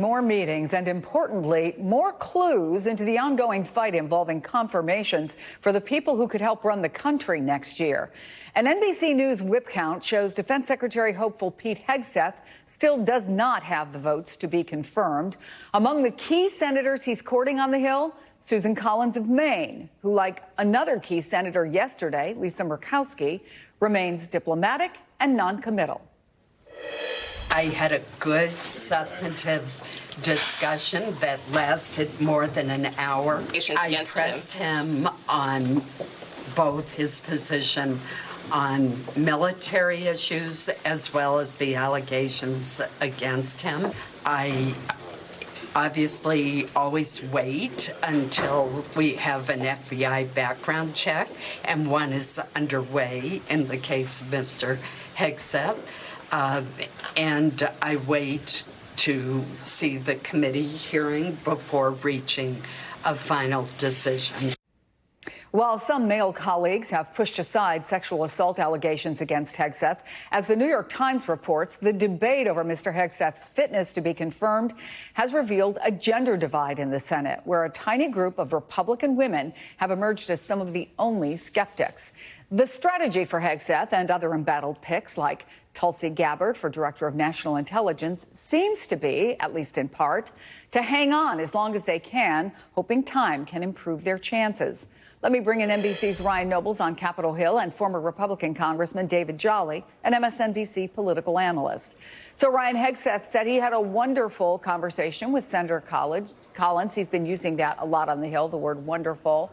More meetings and, importantly, more clues into the ongoing fight involving confirmations for the people who could help run the country next year. An NBC News whip count shows Defense Secretary hopeful Pete Hegseth still does not have the votes to be confirmed. Among the key senators he's courting on the Hill, Susan Collins of Maine, who, like another key senator yesterday, Lisa Murkowski, remains diplomatic and noncommittal. I had a good, substantive discussion that lasted more than an hour. I pressed him on both his position on military issues as well as the allegations against him. I obviously always wait until we have an FBI background check, and one is underway in the case of Mr. Hegseth. And I wait to see the committee hearing before reaching a final decision. While some male colleagues have pushed aside sexual assault allegations against Hegseth, as the New York Times reports, the debate over Mr. Hegseth's fitness to be confirmed has revealed a gender divide in the Senate, where a tiny group of Republican women have emerged as some of the only skeptics. The strategy for Hegseth and other embattled picks like Tulsi Gabbard for Director of National Intelligence seems to be, at least in part, to hang on as long as they can, hoping time can improve their chances. Let me bring in NBC's Ryan Nobles on Capitol Hill and former Republican Congressman David Jolly, an MSNBC political analyst. So Ryan, Hegseth said he had a wonderful conversation with Senator Collins. He's been using that a lot on the Hill, the word wonderful,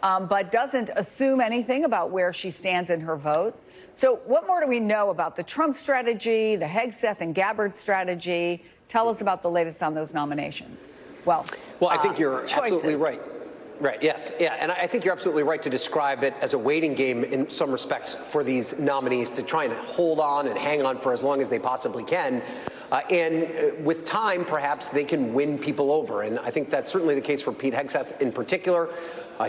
but doesn't assume anything about where she stands in her vote. So what more do we know about the Trump strategy, the Hegseth and Gabbard strategy? Tell us about the latest on those nominations. Well, I think you're absolutely right. Right, yes. Yeah, and I think you're absolutely right to describe it as a waiting game in some respects for these nominees to try and hold on and hang on for as long as they possibly can. And with time, perhaps they can win people over. And I think that's certainly the case for Pete Hegseth in particular.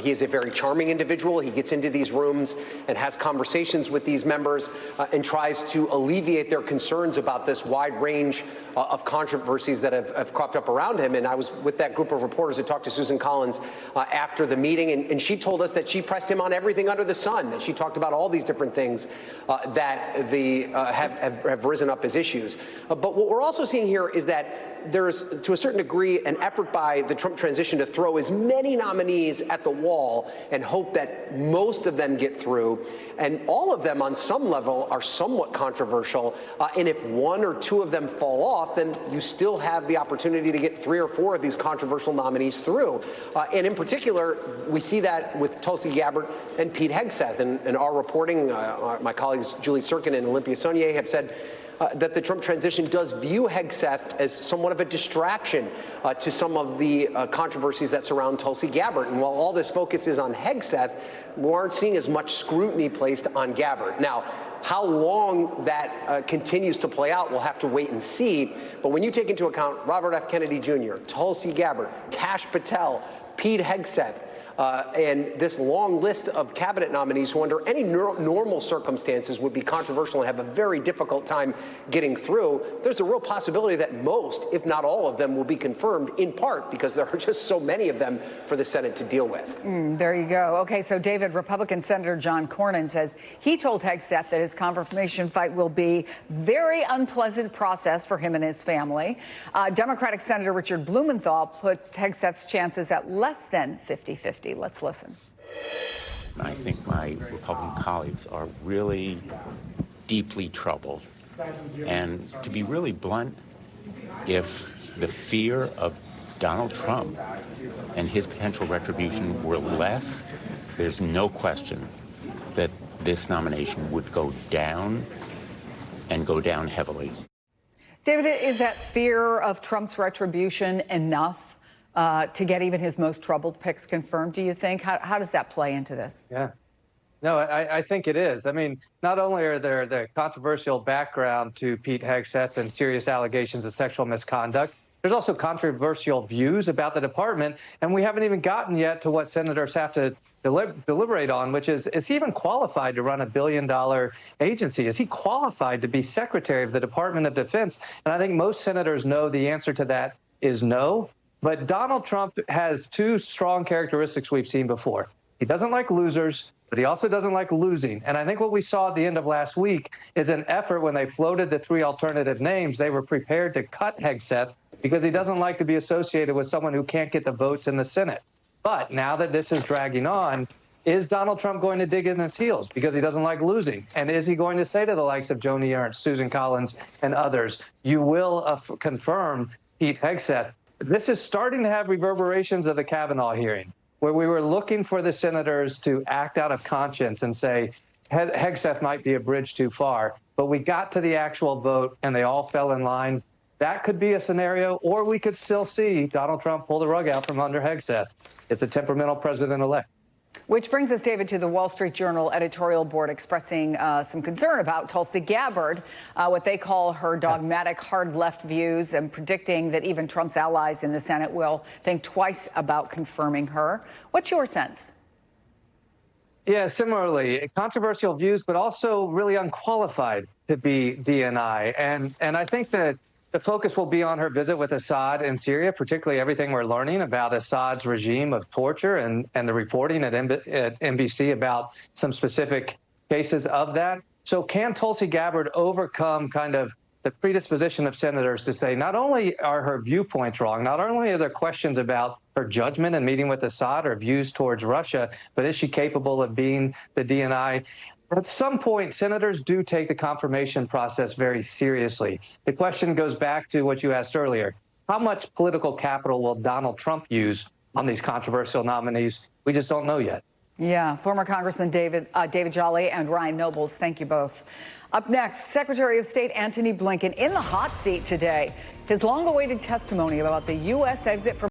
He is a very charming individual. He gets into these rooms and has conversations with these members and tries to alleviate their concerns about this wide range of controversies that have cropped up around him. And I was with that group of reporters that talked to Susan Collins after the meeting, and she told us that she pressed him on everything under the sun, that she talked about all these different things that have risen up as issues. But what we're also seeing here is that there's, to a certain degree, an effort by the Trump transition to throw as many nominees at the wall and hope that most of them get through. And all of them, on some level, are somewhat controversial. And if one or two of them fall off, then you still have the opportunity to get 3 or 4 of these controversial nominees through. And in particular, we see that with Tulsi Gabbard and Pete Hegseth. And our reporting, my colleagues Julie Sirkin and Olympia Sonier have said that the Trump transition does view Hegseth as somewhat of a distraction to some of the controversies that surround Tulsi Gabbard. And while all this focus is on Hegseth, we aren't seeing as much scrutiny placed on Gabbard. Now, how long that continues to play out, we'll have to wait and see. But when you take into account Robert F. Kennedy Jr., Tulsi Gabbard, Kash Patel, Pete Hegseth, and this long list of cabinet nominees who under any normal circumstances would be controversial and have a very difficult time getting through, there's a real possibility that most, if not all of them, will be confirmed, in part because there are just so many of them for the Senate to deal with. There you go. Okay, so David, Republican Senator John Cornyn says he told Hegseth that his confirmation fight will be very unpleasant process for him and his family. Democratic Senator Richard Blumenthal puts Hegseth's chances at less than 50-50. Let's listen. I think my Republican colleagues are really deeply troubled. And to be really blunt, if the fear of Donald Trump and his potential retribution were less, there's no question that this nomination would go down and go down heavily. David, is that fear of Trump's retribution enough to get even his most troubled picks confirmed, do you think? How does that play into this? Yeah. No, I think it is. I mean, not only are there the controversial background to Pete Hegseth and serious allegations of sexual misconduct, there's also controversial views about the department, and we haven't even gotten yet to what senators have to deliberate on, which is he even qualified to run a billion-dollar agency? Is he qualified to be Secretary of the Department of Defense? And I think most senators know the answer to that is no. But Donald Trump has two strong characteristics we've seen before. He doesn't like losers, but he also doesn't like losing. And I think what we saw at the end of last week is an effort when they floated the three alternative names. They were prepared to cut Hegseth because he doesn't like to be associated with someone who can't get the votes in the Senate. But now that this is dragging on, is Donald Trump going to dig in his heels because he doesn't like losing? And is he going to say to the likes of Joni Ernst, Susan Collins, and others, you will confirm Pete Hegseth? This is starting to have reverberations of the Kavanaugh hearing, where we were looking for the senators to act out of conscience and say, Hegseth might be a bridge too far. But we got to the actual vote, and they all fell in line. That could be a scenario, or we could still see Donald Trump pull the rug out from under Hegseth. It's a temperamental president-elect. Which brings us, David, to the Wall Street Journal editorial board expressing some concern about Tulsi Gabbard, what they call her dogmatic hard left views, and predicting that even Trump's allies in the Senate will think twice about confirming her. What's your sense? Yeah, similarly, controversial views, but also really unqualified to be DNI. And I think that the focus will be on her visit with Assad in Syria, particularly everything we're learning about Assad's regime of torture and the reporting at NBC about some specific cases of that. So can Tulsi Gabbard overcome kind of the predisposition of senators to say not only are her viewpoints wrong, not only are there questions about her judgment in meeting with Assad or views towards Russia, but is she capable of being the DNI? At some point, senators do take the confirmation process very seriously. The question goes back to what you asked earlier. How much political capital will Donald Trump use on these controversial nominees? We just don't know yet. Yeah, former Congressman David Jolly and Ryan Nobles, thank you both. Up next, Secretary of State Antony Blinken in the hot seat today. His long-awaited testimony about the U.S. exit from